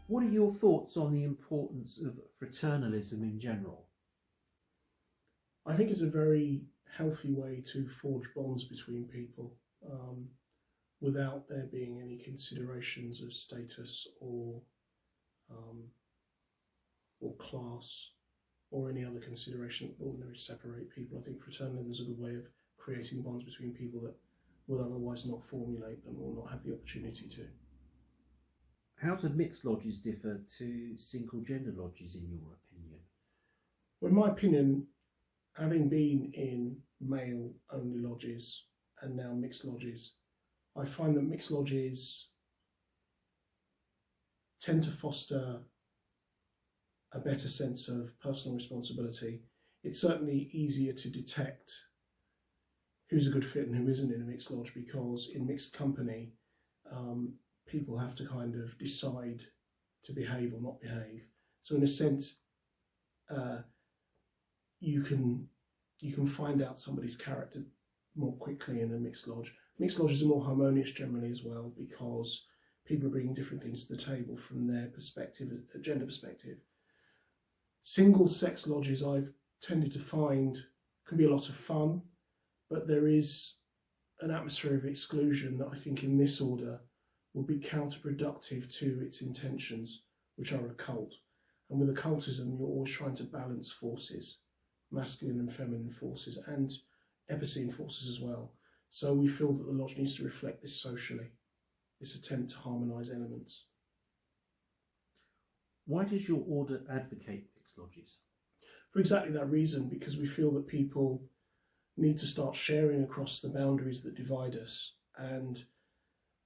What are your thoughts on the importance of fraternalism in general? I think it's a very healthy way to forge bonds between people without there being any considerations of status or class or any other consideration that would ordinarily separate people. I think fraternalism is a good way of creating bonds between people that would otherwise not formulate them or not have the opportunity to. How do mixed lodges differ to single gender lodges in your opinion? Well, in my opinion, having been in male only lodges and now mixed lodges, I find that mixed lodges tend to foster a better sense of personal responsibility. It's certainly easier to detect who's a good fit and who isn't in a mixed lodge, because in mixed company, people have to kind of decide to behave or not behave. So in a sense, you can find out somebody's character more quickly in a mixed lodge. Mixed lodges are more harmonious generally as well, because people are bringing different things to the table from their perspective, a gender perspective. Single sex lodges I've tended to find can be a lot of fun, but there is an atmosphere of exclusion that I think in this order will be counterproductive to its intentions, which are occult. And with occultism, you're always trying to balance forces, masculine and feminine forces, and epicene forces as well. So we feel that the lodge needs to reflect this socially, this attempt to harmonise elements. Why does your order advocate mixed lodges? For exactly that reason, because we feel that people need to start sharing across the boundaries that divide us, and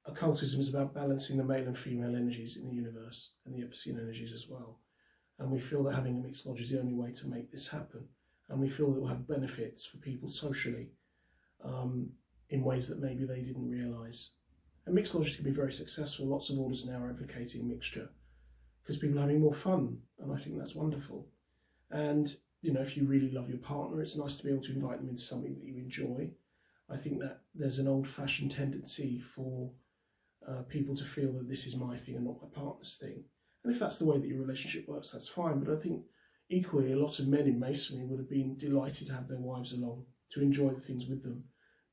occultism is about balancing the male and female energies in the universe and the epicene energies as well. And we feel that having a mixed lodge is the only way to make this happen. And we feel that it will have benefits for people socially in ways that maybe they didn't realise. And mixed lodges can be very successful. Lots of orders now are advocating mixture because people are having more fun, and I think that's wonderful. And you know, if you really love your partner, it's nice to be able to invite them into something that you enjoy. I think that there's an old-fashioned tendency for people to feel that this is my thing and not my partner's thing. And if that's the way that your relationship works, that's fine. But I think equally, a lot of men in masonry would have been delighted to have their wives along, to enjoy the things with them.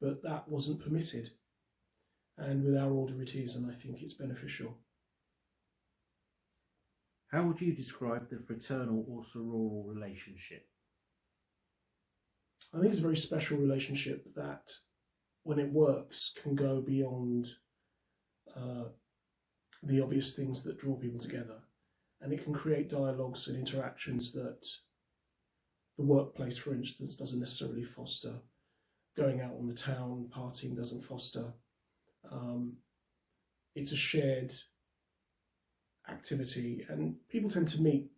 But that wasn't permitted. And with our order it is, and I think it's beneficial. How would you describe the fraternal or sororal relationship? I think it's a very special relationship that, when it works, can go beyond the obvious things that draw people together. And it can create dialogues and interactions that the workplace, for instance, doesn't necessarily foster. Going out on the town, partying doesn't foster. It's a shared activity, and people tend to meet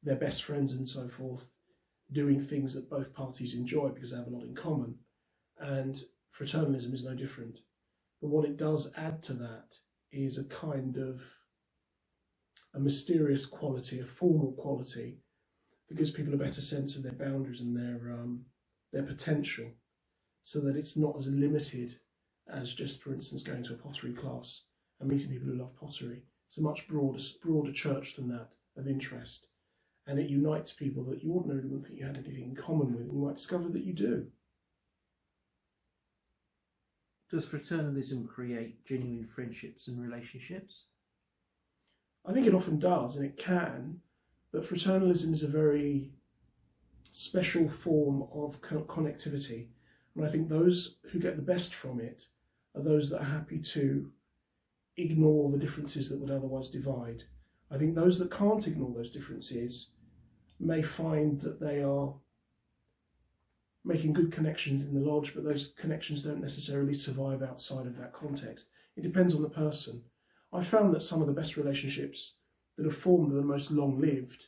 their best friends and so forth doing things that both parties enjoy because they have a lot in common. And fraternalism is no different. But what it does add to that is a kind of a mysterious quality, a formal quality, that gives people a better sense of their boundaries and their potential, so that it's not as limited as just, for instance, going to a pottery class and meeting people who love pottery. It's a much broader church than that of interest, and it unites people that you ordinarily wouldn't think you had anything in common with, and you might discover that you do. Does fraternalism create genuine friendships and relationships? I think it often does, and it can, but fraternalism is a very special form of connectivity, and I think those who get the best from it are those that are happy to ignore the differences that would otherwise divide. I think those that can't ignore those differences may find that they are making good connections in the lodge, but those connections don't necessarily survive outside of that context. It depends on the person. I found that some of the best relationships that have formed the most long-lived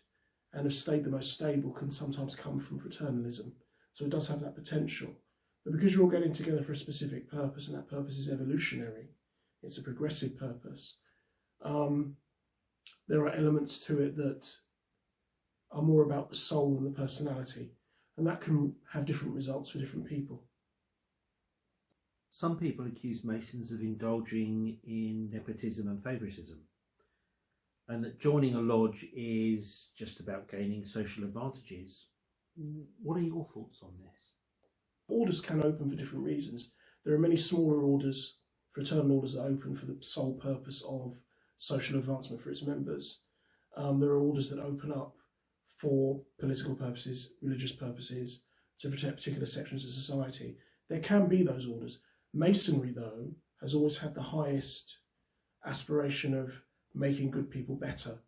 and have stayed the most stable can sometimes come from fraternalism. So it does have that potential. But because you're all getting together for a specific purpose, and that purpose is evolutionary, it's a progressive purpose, there are elements to it that are more about the soul than the personality. And that can have different results for different people. Some people accuse Masons of indulging in nepotism and favouritism. and that joining a lodge is just about gaining social advantages. What are your thoughts on this? Orders can open for different reasons. There are many smaller orders, fraternal orders, that open for the sole purpose of social advancement for its members. There are orders that open up for political purposes, religious purposes, to protect particular sections of society. There can be those orders. Masonry, though, has always had the highest aspiration of making good people better.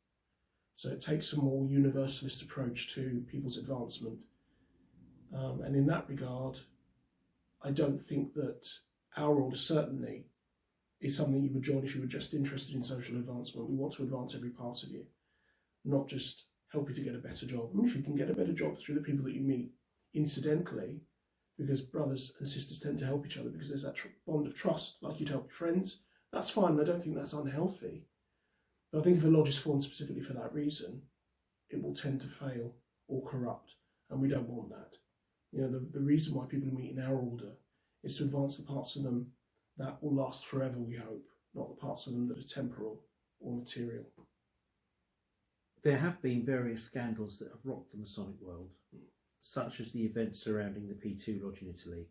So it takes a more universalist approach to people's advancement. And in that regard, I don't think that our order certainly is something you would join if you were just interested in social advancement. We want to advance every part of you, not just help you to get a better job. I mean, if you can get a better job through the people that you meet incidentally, because brothers and sisters tend to help each other because there's that bond of trust, like you'd help your friends, that's fine. I don't think that's unhealthy. But I think if a lodge is formed specifically for that reason, it will tend to fail or corrupt, and we don't want that. You know, the reason why people meet in our order is to advance the parts of them that will last forever, we hope, not the parts of them that are temporal or material. There have been various scandals that have rocked the Masonic world, such as the events surrounding the P2 Lodge in Italy,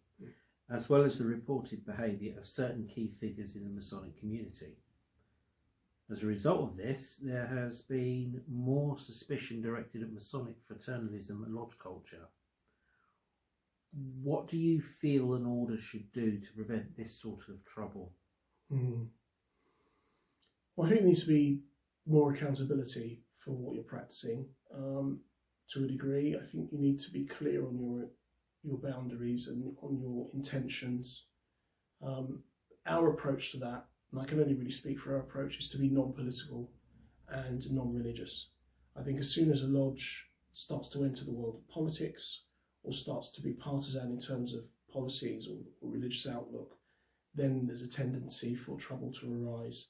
as well as the reported behaviour of certain key figures in the Masonic community. As a result of this, there has been more suspicion directed at Masonic fraternalism and lodge culture. What do you feel an order should do to prevent this sort of trouble? Well, I think there needs to be more accountability for what you're practicing. To a degree, I think you need to be clear on your boundaries and on your intentions. Our approach to that, and I can only really speak for our approach, is to be non-political and non-religious. I think as soon as a lodge starts to enter the world of politics or starts to be partisan in terms of policies or religious outlook, then there's a tendency for trouble to arise.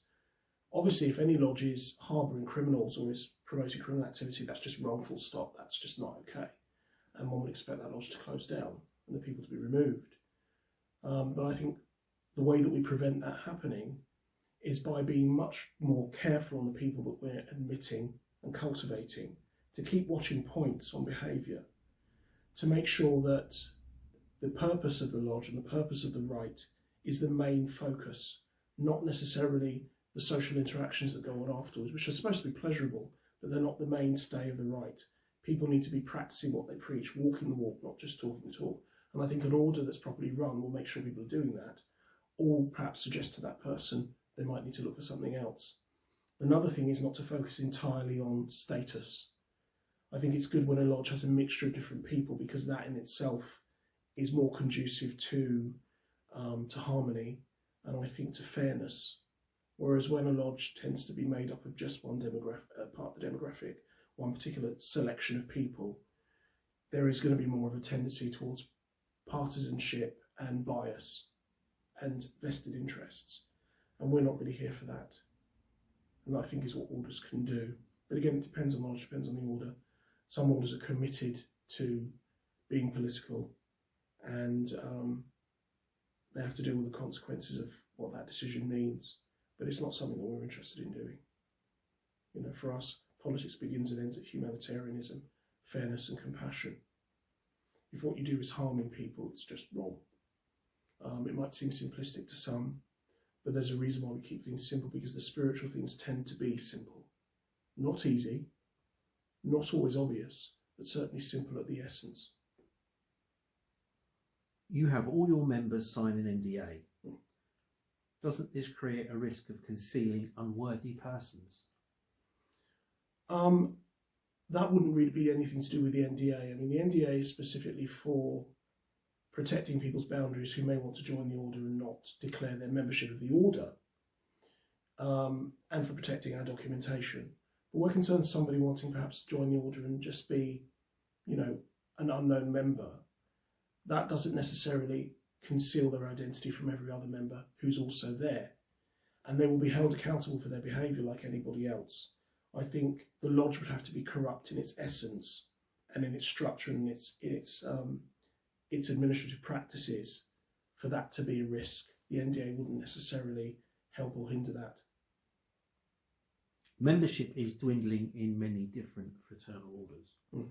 Obviously, if any lodge is harbouring criminals or is promoting criminal activity, that's just wrongful stop. That's just not okay. And one would expect that lodge to close down and the people to be removed. But I think the way that we prevent that happening is by being much more careful on the people that we're admitting and cultivating, to keep watching points on behaviour, to make sure that the purpose of the lodge and the purpose of the rite is the main focus, not necessarily the social interactions that go on afterwards, which are supposed to be pleasurable, but they're not the mainstay of the rite. People need to be practicing what they preach, walking the walk, not just talking the talk. And I think an order that's properly run will make sure people are doing that, or perhaps suggest to that person they might need to look for something else. Another thing is not to focus entirely on status. I think it's good when a lodge has a mixture of different people, because that in itself is more conducive to harmony, and I think to fairness. Whereas when a lodge tends to be made up of just one part of the demographic, one particular selection of people, there is going to be more of a tendency towards partisanship and bias and vested interests. And we're not really here for that. And that, I think, is what orders can do. But again, it depends on the lodge, depends on the order. Some orders are committed to being political, and they have to deal with the consequences of what that decision means. But it's not something that we're interested in doing. You know, for us, politics begins and ends at humanitarianism, fairness and compassion. If what you do is harming people, it's just wrong. It might seem simplistic to some, but there's a reason why we keep things simple, because the spiritual things tend to be simple. Not easy, not always obvious, but certainly simple at the essence. You have all your members sign an NDA. Doesn't this create a risk of concealing unworthy persons? That wouldn't really be anything to do with the NDA. I mean, the NDA is specifically for protecting people's boundaries who may want to join the order and not declare their membership of the order, and for protecting our documentation. But we're concerned somebody wanting perhaps to join the order and just be, you know, an unknown member. That doesn't necessarily conceal their identity from every other member who's also there, and they will be held accountable for their behaviour like anybody else. I think the lodge would have to be corrupt in its essence and in its structure and its administrative practices for that to be a risk. The NDA wouldn't necessarily help or hinder that. membership is dwindling in many different fraternal orders. Mm.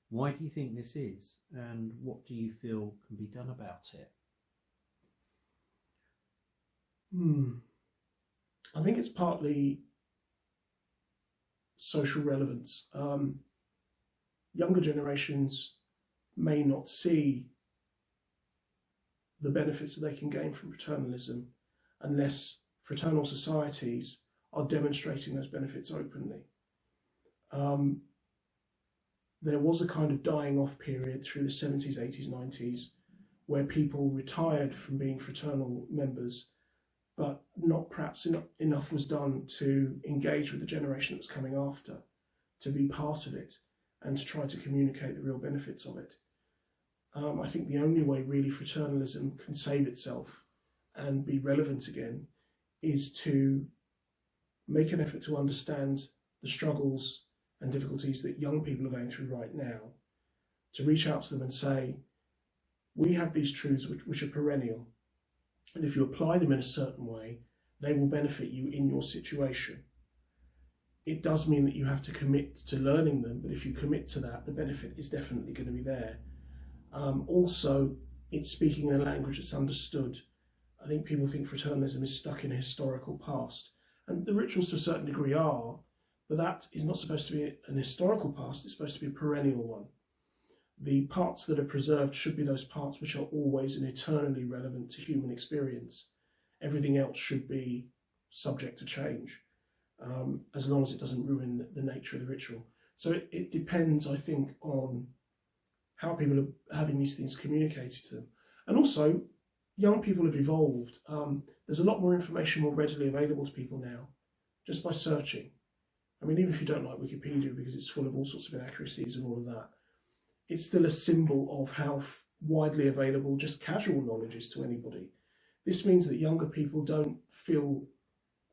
Why do you think this is, and what do you feel can be done about it? I think it's partly social relevance. Younger generations may not see the benefits that they can gain from fraternalism unless fraternal societies are demonstrating those benefits openly. There was a kind of dying off period through the 70s, 80s, 90s where people retired from being fraternal members, but not perhaps enough was done to engage with the generation that was coming after, to be part of it and to try to communicate the real benefits of it. I think the only way really fraternalism can save itself and be relevant again is to make an effort to understand the struggles and difficulties that young people are going through right now, to reach out to them and say, we have these truths which are perennial, and if you apply them in a certain way, they will benefit you in your situation. It does mean that you have to commit to learning them, but if you commit to that, the benefit is definitely going to be there. Also, it's speaking in a language that's understood. I think people think fraternalism is stuck in a historical past, and the rituals to a certain degree are, but that is not supposed to be an historical past, it's supposed to be a perennial one. The parts that are preserved should be those parts which are always and eternally relevant to human experience. Everything else should be subject to change, as long as it doesn't ruin the nature of the ritual. So it depends, I think, on how people are having these things communicated to them. And also, young people have evolved. There's a lot more information more readily available to people now, just by searching. I mean, even if you don't like Wikipedia because it's full of all sorts of inaccuracies and all of that, it's still a symbol of how widely available just casual knowledge is to anybody. This means that younger people don't feel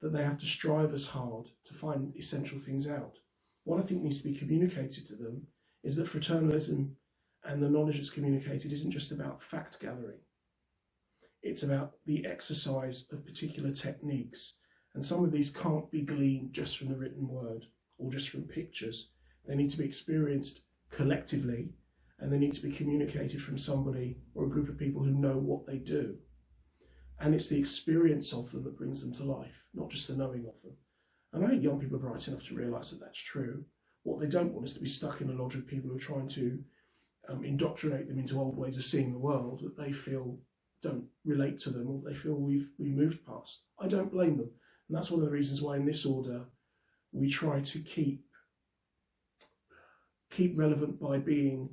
that they have to strive as hard to find essential things out. What I think needs to be communicated to them is that fraternalism and the knowledge that's communicated isn't just about fact gathering. It's about the exercise of particular techniques. And some of these can't be gleaned just from the written word or just from pictures. They need to be experienced collectively, and they need to be communicated from somebody or a group of people who know what they do. And it's the experience of them that brings them to life, not just the knowing of them. And I think young people are bright enough to realise that that's true. What they don't want is to be stuck in a lodge with people who are trying to indoctrinate them into old ways of seeing the world that they feel don't relate to them or they feel we've moved past. I don't blame them. And that's one of the reasons why in this order we try to keep relevant by being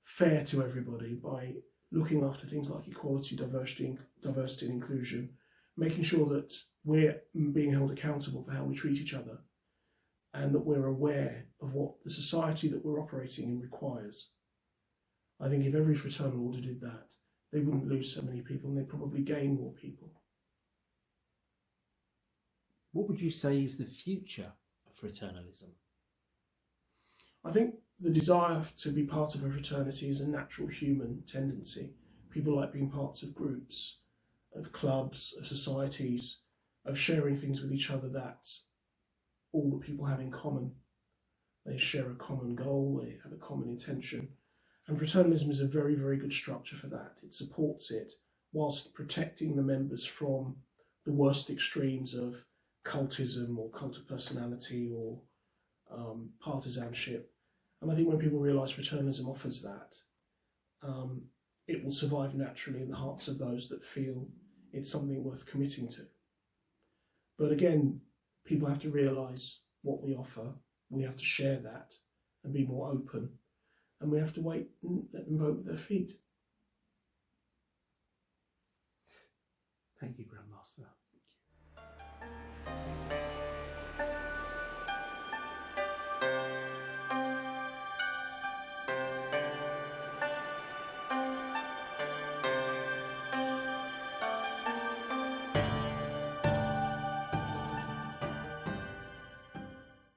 fair to everybody, by looking after things like equality, diversity and inclusion, making sure that we're being held accountable for how we treat each other and that we're aware of what the society that we're operating in requires. I think if every fraternal order did that, they wouldn't lose so many people and they'd probably gain more people. What would you say is the future of fraternalism? I think the desire to be part of a fraternity is a natural human tendency. People like being parts of groups, of clubs, of societies, of sharing things with each other that all the people have in common. They share a common goal, they have a common intention. And fraternalism is a very, very good structure for that. It supports it whilst protecting the members from the worst extremes of cultism or cult of personality or partisanship. And I think when people realise fraternalism offers that, it will survive naturally in the hearts of those that feel it's something worth committing to. But again, people have to realise what we offer, we have to share that and be more open, and we have to wait and let them vote with their feet. Thank you, Grandmaster.